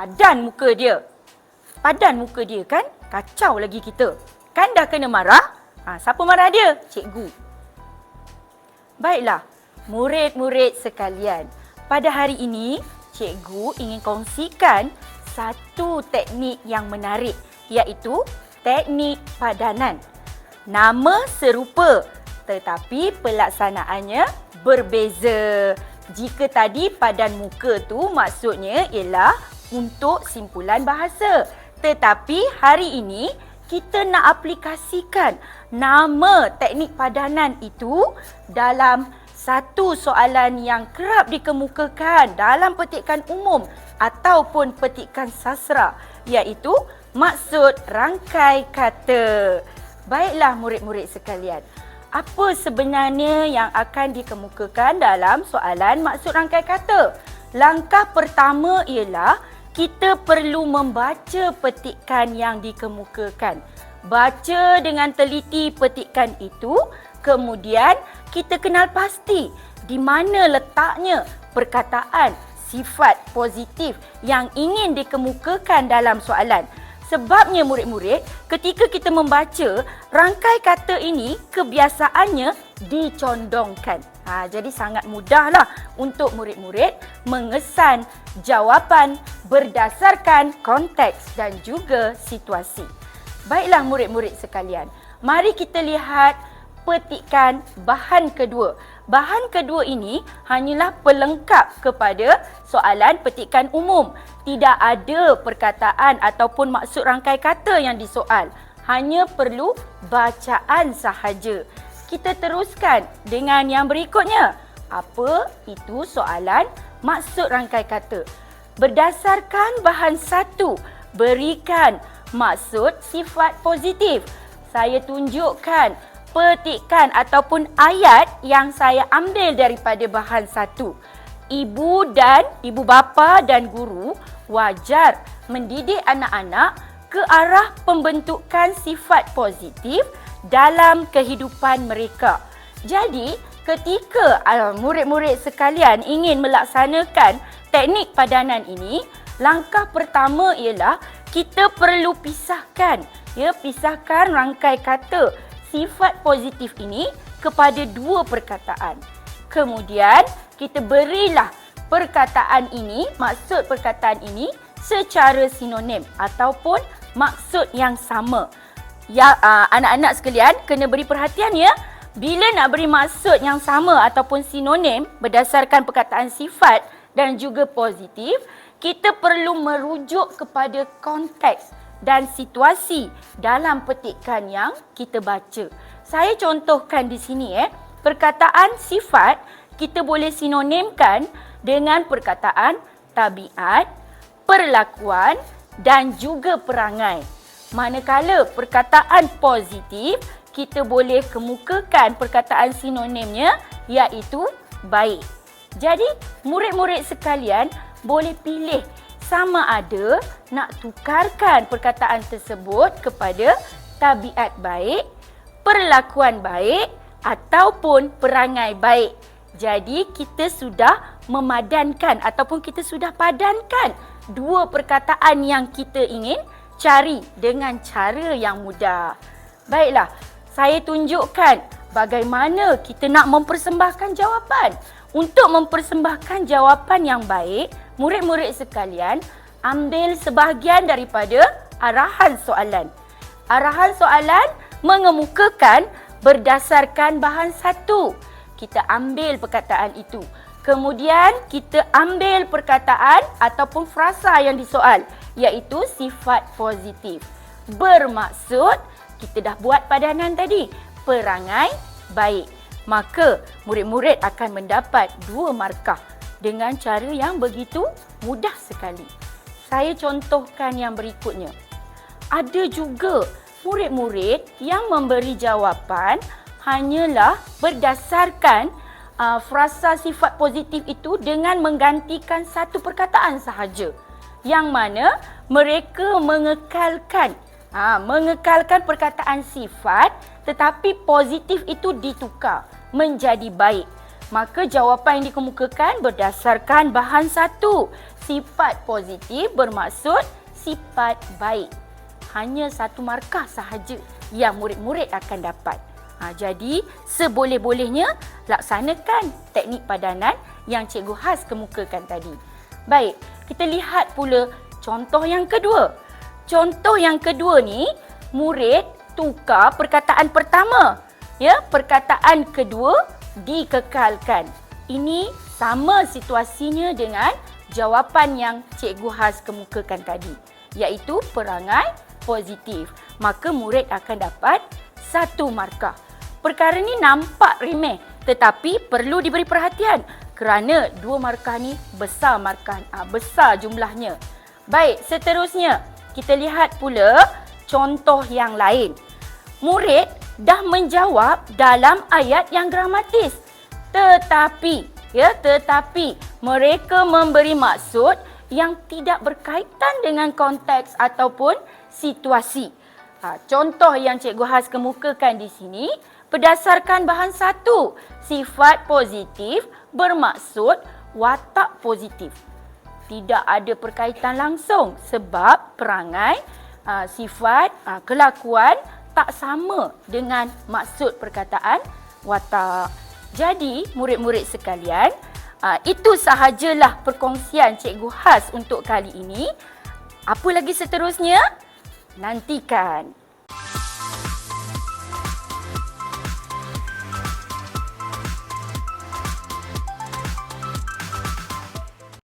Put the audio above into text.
padan muka dia. Padan muka dia kan? Kacau lagi kita. Kan dah kena marah? Siapa marah dia? Cikgu. Baiklah, murid-murid sekalian. Pada hari ini, cikgu ingin kongsikan satu teknik yang menarik, iaitu teknik padanan. Nama serupa, tetapi pelaksanaannya berbeza. Jika tadi padan muka tu maksudnya ialah untuk simpulan bahasa. Tetapi hari ini kita nak aplikasikan nama teknik padanan itu dalam satu soalan yang kerap dikemukakan dalam petikan umum ataupun petikan sastra, iaitu maksud rangkai kata. Baiklah murid-murid sekalian, apa sebenarnya yang akan dikemukakan dalam soalan maksud rangkai kata? Langkah pertama ialah kita perlu membaca petikan yang dikemukakan. Baca dengan teliti petikan itu, kemudian kita kenal pasti di mana letaknya perkataan sifat positif yang ingin dikemukakan dalam soalan. Sebabnya murid-murid, ketika kita membaca, rangkai kata ini kebiasaannya dicondongkan. Jadi sangat mudahlah untuk murid-murid mengesan jawapan berdasarkan konteks dan juga situasi. Baiklah murid-murid sekalian, mari kita lihat petikan bahan kedua. Bahan kedua ini hanyalah pelengkap kepada soalan petikan umum. Tidak ada perkataan ataupun maksud rangkai kata yang disoal. Hanya perlu bacaan sahaja. Kita teruskan dengan yang berikutnya. Apa itu soalan maksud rangkai kata? Berdasarkan bahan satu, berikan maksud sifat positif. Saya tunjukkan petikan ataupun ayat yang saya ambil daripada bahan satu. Ibu bapa dan guru wajar mendidik anak-anak ke arah pembentukan sifat positif dalam kehidupan mereka. Jadi, ketika murid-murid sekalian ingin melaksanakan teknik padanan ini, langkah pertama ialah kita perlu pisahkan rangkai kata sifat positif ini kepada dua perkataan. Kemudian, kita berilah maksud perkataan ini secara sinonim ataupun maksud yang sama. Ya, anak-anak sekalian kena beri perhatian ya. Bila nak beri maksud yang sama ataupun sinonim berdasarkan perkataan sifat dan juga positif, kita perlu merujuk kepada konteks dan situasi dalam petikan yang kita baca. Saya contohkan di sini perkataan sifat kita boleh sinonimkan dengan perkataan tabiat, perlakuan dan juga perangai. Manakala perkataan positif, kita boleh kemukakan perkataan sinonimnya iaitu baik. Jadi, murid-murid sekalian boleh pilih sama ada nak tukarkan perkataan tersebut kepada tabiat baik, perlakuan baik ataupun perangai baik. Jadi, kita sudah memadankan ataupun kita sudah padankan dua perkataan yang kita ingin cari dengan cara yang mudah. Baiklah, saya tunjukkan bagaimana kita nak mempersembahkan jawapan. Untuk mempersembahkan jawapan yang baik, murid-murid sekalian ambil sebahagian daripada arahan soalan. Arahan soalan mengemukakan berdasarkan bahan satu. Kita ambil perkataan itu. Kemudian kita ambil perkataan ataupun frasa yang disoal, iaitu sifat positif. Bermaksud, kita dah buat padanan tadi, perangai baik. Maka murid-murid akan mendapat 2 markah dengan cara yang begitu mudah sekali. Saya contohkan yang berikutnya. Ada juga murid-murid yang memberi jawapan hanyalah berdasarkan frasa sifat positif itu dengan menggantikan satu perkataan sahaja. Yang mana mereka mengekalkan perkataan sifat, tetapi positif itu ditukar menjadi baik. Maka jawapan yang dikemukakan berdasarkan bahan satu. Sifat positif bermaksud sifat baik. Hanya 1 markah sahaja yang murid-murid akan dapat. Jadi, seboleh-bolehnya laksanakan teknik padanan yang Cikgu Has kemukakan tadi. Baik, kita lihat pula contoh yang kedua. Contoh yang kedua ni, murid tukar perkataan pertama. Ya, perkataan kedua dikekalkan. Ini sama situasinya dengan jawapan yang Cikgu Has kemukakan tadi, iaitu perangai positif. Maka murid akan dapat 1 markah. Perkara ni nampak remeh, tetapi perlu diberi perhatian kerana 2 markah ni besar besar jumlahnya. Baik, seterusnya kita lihat pula contoh yang lain. Murid dah menjawab dalam ayat yang gramatis. Tetapi mereka memberi maksud yang tidak berkaitan dengan konteks ataupun situasi. Contoh yang Cikgu Has kemukakan di sini berdasarkan bahan satu. Sifat positif bermaksud watak positif. Tidak ada perkaitan langsung sebab perangai, sifat, kelakuan tak sama dengan maksud perkataan watak. Jadi, murid-murid sekalian, itu sahajalah perkongsian Cikgu Has untuk kali ini. Apa lagi seterusnya? Nantikan.